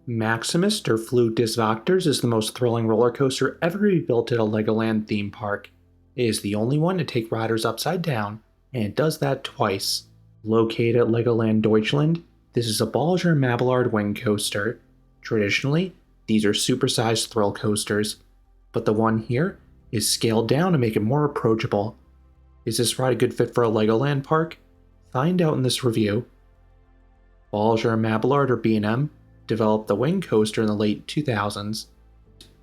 Maximus der Flug des Wächters is the most thrilling roller coaster ever to be built at a Legoland theme park. It is the only one to take riders upside down, and it does that twice. Located at Legoland Deutschland, this is a Bolliger Mabillard wing coaster. Traditionally, these are supersized thrill coasters, but the one here is scaled down to make it more approachable. Is this ride a good fit for a Legoland park? Find out in this review. Bolliger Mabillard, or B&M, developed the wing coaster in the late 2000s.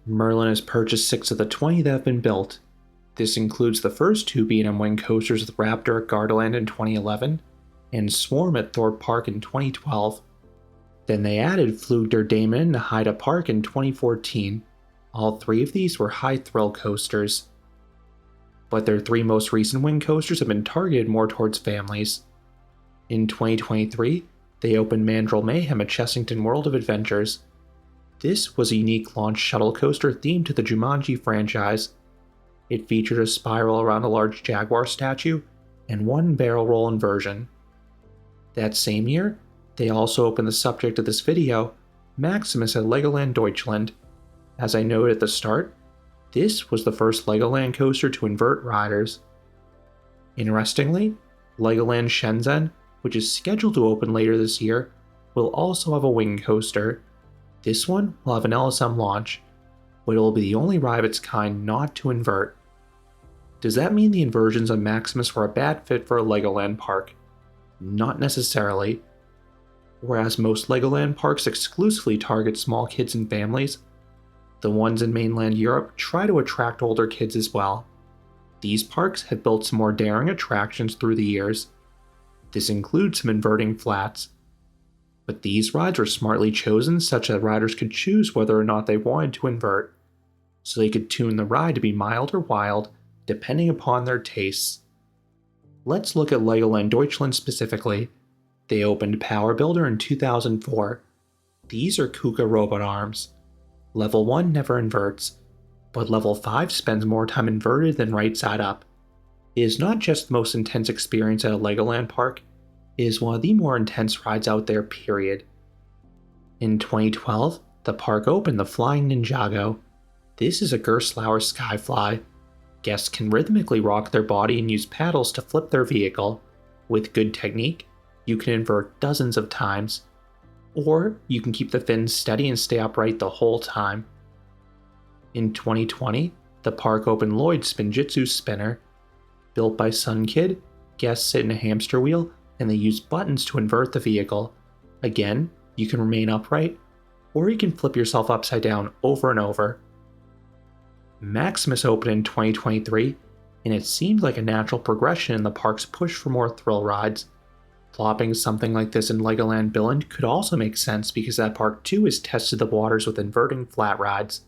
Merlin has purchased 6 of the 20 that have been built. This includes the first 2 B&M wing coasters with Raptor at Gardaland in 2011 and Swarm at Thorpe Park in 2012. Then they added Flug der Damen to Haida Park in 2014. All 3 of these were high thrill coasters. But their 3 most recent wing coasters have been targeted more towards families. In 2023, they opened Mandrill Mayhem at Chessington World of Adventures. This was a unique launch shuttle coaster themed to the Jumanji franchise. It featured a spiral around a large jaguar statue and 1 barrel roll inversion. That same year, they also opened the subject of this video, Maximus at Legoland Deutschland. As I noted at the start, this was the first Legoland coaster to invert riders. Interestingly, Legoland Shenzhen, which is scheduled to open later this year, will also have a wing coaster. This one will have an LSM launch, but it will be the only ride of its kind not to invert. Does that mean the inversions on Maximus were a bad fit for a Legoland park? Not necessarily. Whereas most Legoland parks exclusively target small kids and families, the ones in mainland Europe try to attract older kids as well. These parks have built some more daring attractions through the years. This includes some inverting flats. But these rides were smartly chosen such that riders could choose whether or not they wanted to invert, so they could tune the ride to be mild or wild, depending upon their tastes. Let's look at Legoland Deutschland specifically. They opened Power Builder in 2004. These are KUKA robot arms. Level 1 never inverts, but Level 5 spends more time inverted than right side up. It is not just the most intense experience at a Legoland park, it is one of the more intense rides out there, period. In 2012, the park opened the Flying Ninjago. This is a Gerstlauer Skyfly. Guests can rhythmically rock their body and use paddles to flip their vehicle. With good technique, you can invert dozens of times. Or you can keep the fins steady and stay upright the whole time. In 2020, the park opened Lloyd's Spinjitzu Spinner. Built by Sunkid, guests sit in a hamster wheel and they use buttons to invert the vehicle. Again, you can remain upright, or you can flip yourself upside down over and over. Maximus opened in 2023, and it seemed like a natural progression in the park's push for more thrill rides. Plopping something like this in Legoland Billund could also make sense because that park too has tested the waters with inverting flat rides.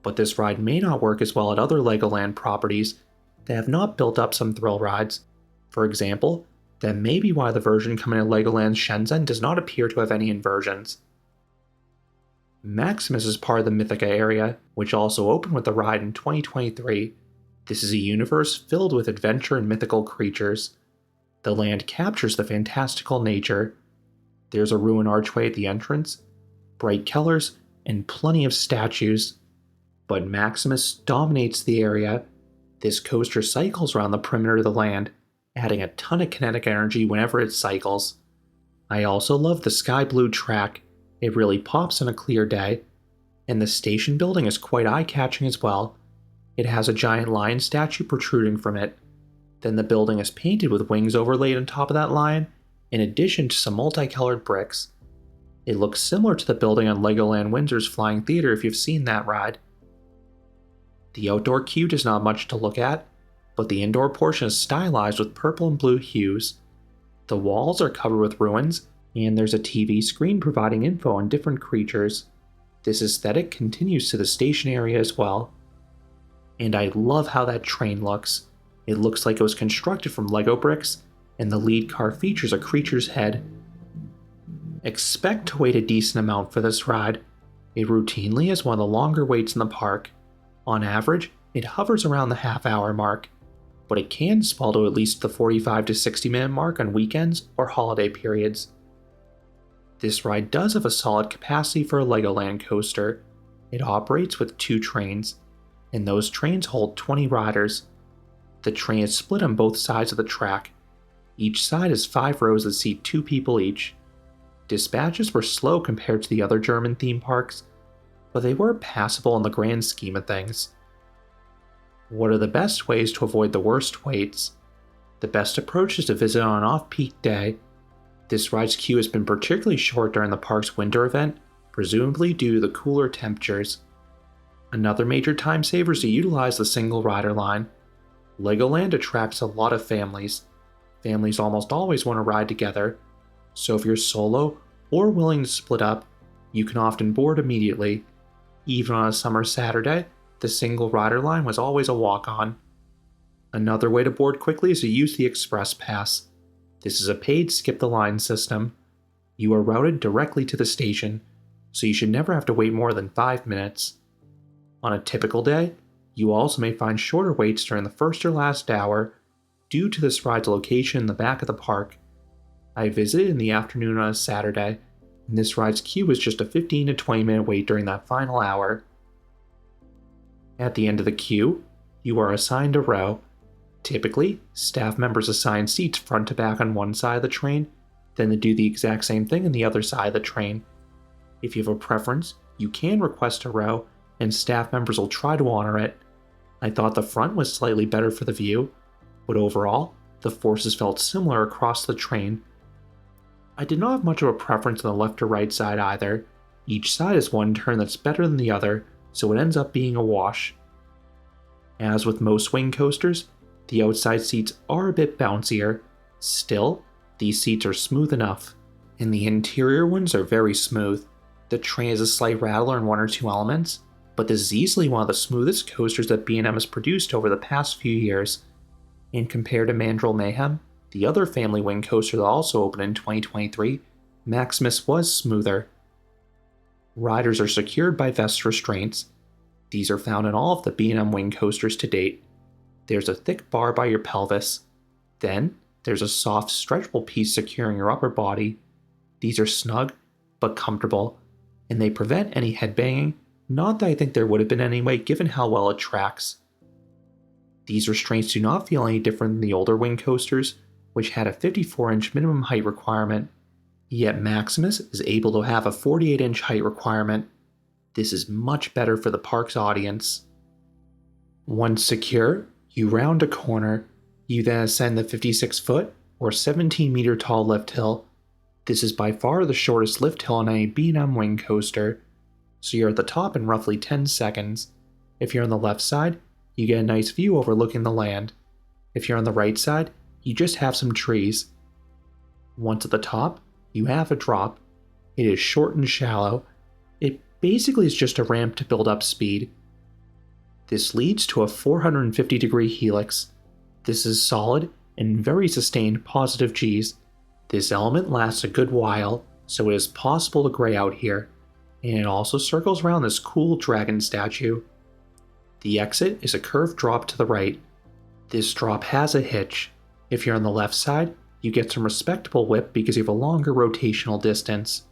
But this ride may not work as well at other Legoland properties that have not built up some thrill rides. For example, that may be why the version coming to Legoland Shenzhen does not appear to have any inversions. Maximus is part of the Mythica area, which also opened with the ride in 2023. This is a universe filled with adventure and mythical creatures. The land captures the fantastical nature. There's a ruined archway at the entrance, bright colors, and plenty of statues. But Maximus dominates the area. This coaster cycles around the perimeter of the land, adding a ton of kinetic energy whenever it cycles. I also love the sky blue track. It really pops on a clear day. And the station building is quite eye-catching as well. It has a giant lion statue protruding from it. Then the building is painted with wings overlaid on top of that lion, in addition to some multicolored bricks. It looks similar to the building on Legoland Windsor's Flying Theater if you've seen that ride. The outdoor queue does not have much to look at, but the indoor portion is stylized with purple and blue hues. The walls are covered with ruins, and there's a TV screen providing info on different creatures. This aesthetic continues to the station area as well. And I love how that train looks. It looks like it was constructed from Lego bricks, and the lead car features a creature's head. Expect to wait a decent amount for this ride. It routinely is one of the longer waits in the park. On average, it hovers around the half-hour mark, but it can swell to at least the 45 to 60 minute mark on weekends or holiday periods. This ride does have a solid capacity for a Legoland coaster. It operates with 2 trains, and those trains hold 20 riders. The train is split on both sides of the track. Each side has 5 rows that seat 2 people each. Dispatches were slow compared to the other German theme parks, but they were passable in the grand scheme of things. What are the best ways to avoid the worst waits? The best approach is to visit on an off-peak day. This ride's queue has been particularly short during the park's winter event, presumably due to the cooler temperatures. Another major time saver is to utilize the single rider line. Legoland attracts a lot of families. Families almost always want to ride together, so if you're solo or willing to split up, you can often board immediately. Even on a summer Saturday, the single rider line was always a walk-on. Another way to board quickly is to use the Express Pass. This is a paid skip-the-line system. You are routed directly to the station, so you should never have to wait more than 5 minutes. On a typical day, you also may find shorter waits during the first or last hour due to this ride's location in the back of the park. I visited in the afternoon on a Saturday, and this ride's queue was just a 15 to 20 minute wait during that final hour. At the end of the queue, you are assigned a row. Typically, staff members assign seats front to back on one side of the train, then they do the exact same thing on the other side of the train. If you have a preference, you can request a row, and staff members will try to honor it. I thought the front was slightly better for the view, but overall, the forces felt similar across the train. I did not have much of a preference on the left or right side either. Each side has one turn that's better than the other, so it ends up being a wash. As with most wing coasters, the outside seats are a bit bouncier. Still, these seats are smooth enough, and the interior ones are very smooth. The train has a slight rattler in 1 or 2 elements, but this is easily one of the smoothest coasters that B&M has produced over the past few years. And compared to Mandrill Mayhem, the other family wing coaster that also opened in 2023, Maximus was smoother. Riders are secured by vest restraints. These are found in all of the B&M wing coasters to date. There's a thick bar by your pelvis. Then, there's a soft, stretchable piece securing your upper body. These are snug, but comfortable, and they prevent any headbanging, not that I think there would have been anyway given how well it tracks. These restraints do not feel any different than the older wing coasters, which had a 54-inch minimum height requirement, yet Maximus is able to have a 48-inch height requirement. This is much better for the park's audience. Once secure, you round a corner. You then ascend the 56-foot or 17-meter tall lift hill. This is by far the shortest lift hill on any B&M wing coaster, so you're at the top in roughly 10 seconds. If you're on the left side, you get a nice view overlooking the land. If you're on the right side, you just have some trees. Once at the top, you have a drop. It is short and shallow. It basically is just a ramp to build up speed. This leads to a 450-degree helix. This is solid and very sustained positive Gs. This element lasts a good while, so it is possible to gray out here, and it also circles around this cool dragon statue. The exit is a curved drop to the right. This drop has a hitch. If you're on the left side, you get some respectable whip because you have a longer rotational distance.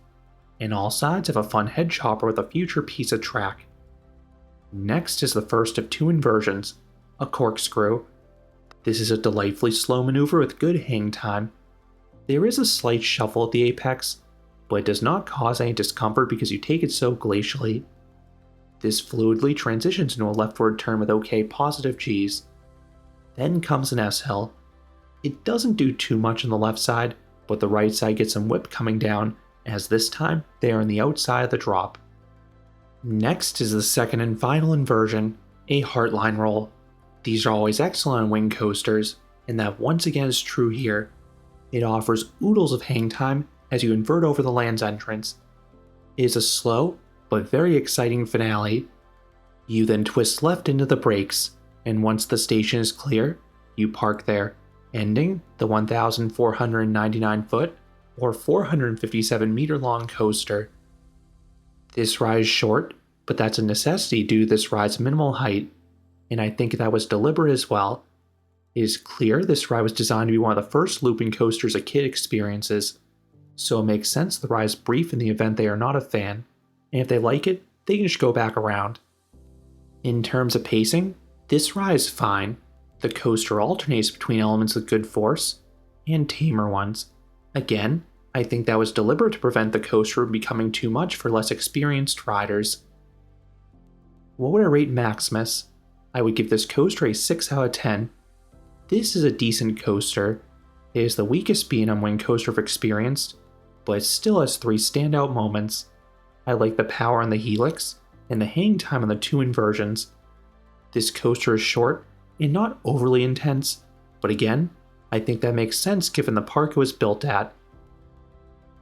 And all sides have a fun head chopper with a future piece of track. Next is the first of 2 inversions, a corkscrew. This is a delightfully slow maneuver with good hang time. There is a slight shuffle at the apex, but it does not cause any discomfort because you take it so glacially. This fluidly transitions into a leftward turn with okay positive Gs. Then comes an S-hill. It doesn't do too much on the left side, but the right side gets some whip coming down, as this time they are on the outside of the drop. Next is the second and final inversion, a heartline roll. These are always excellent on wing coasters, and that once again is true here. It offers oodles of hang time as you invert over the land's entrance. It is a slow, but very exciting finale. You then twist left into the brakes, and once the station is clear, you park there, ending the 1,499-foot or 457-meter-long coaster. This ride is short, but that's a necessity due to this ride's minimal height, and I think that was deliberate as well. It is clear this ride was designed to be one of the first looping coasters a kid experiences. so it makes sense the ride is brief in the event they are not a fan, and if they like it, they can just go back around. In terms of pacing, this ride is fine. The coaster alternates between elements with good force and tamer ones. Again, I think that was deliberate to prevent the coaster from becoming too much for less experienced riders. What would I rate Maximus? I would give this coaster a 6 out of 10. This is a decent coaster. It is the weakest B&M Wing coaster I've experienced, but it still has 3 standout moments. I like the power on the helix and the hang time on the 2 inversions. This coaster is short and not overly intense, but again, I think that makes sense given the park it was built at.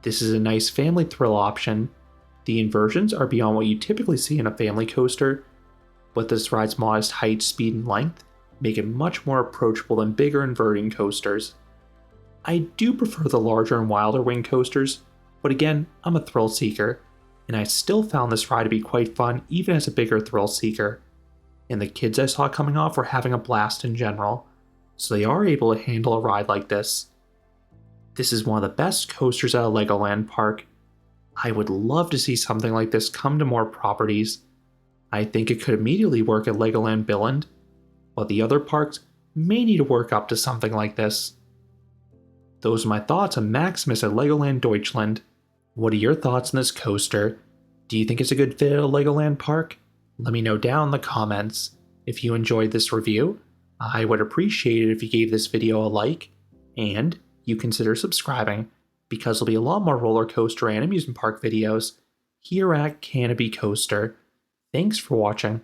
This is a nice family thrill option. The inversions are beyond what you typically see in a family coaster, but this ride's modest height, speed, and length make it much more approachable than bigger inverting coasters. I do prefer the larger and wilder wing coasters, but again, I'm a thrill seeker, and I still found this ride to be quite fun even as a bigger thrill seeker. And the kids I saw coming off were having a blast in general, so they are able to handle a ride like this. This is one of the best coasters at a Legoland park. I would love to see something like this come to more properties. I think it could immediately work at Legoland Billund, but the other parks may need to work up to something like this. Those are my thoughts on Maximus at Legoland Deutschland. What are your thoughts on this coaster? Do you think it's a good fit at a Legoland park? Let me know down in the comments. If you enjoyed this review, I would appreciate it if you gave this video a like, and you consider subscribing, because there'll be a lot more roller coaster and amusement park videos here at Canopy Coaster. Thanks for watching.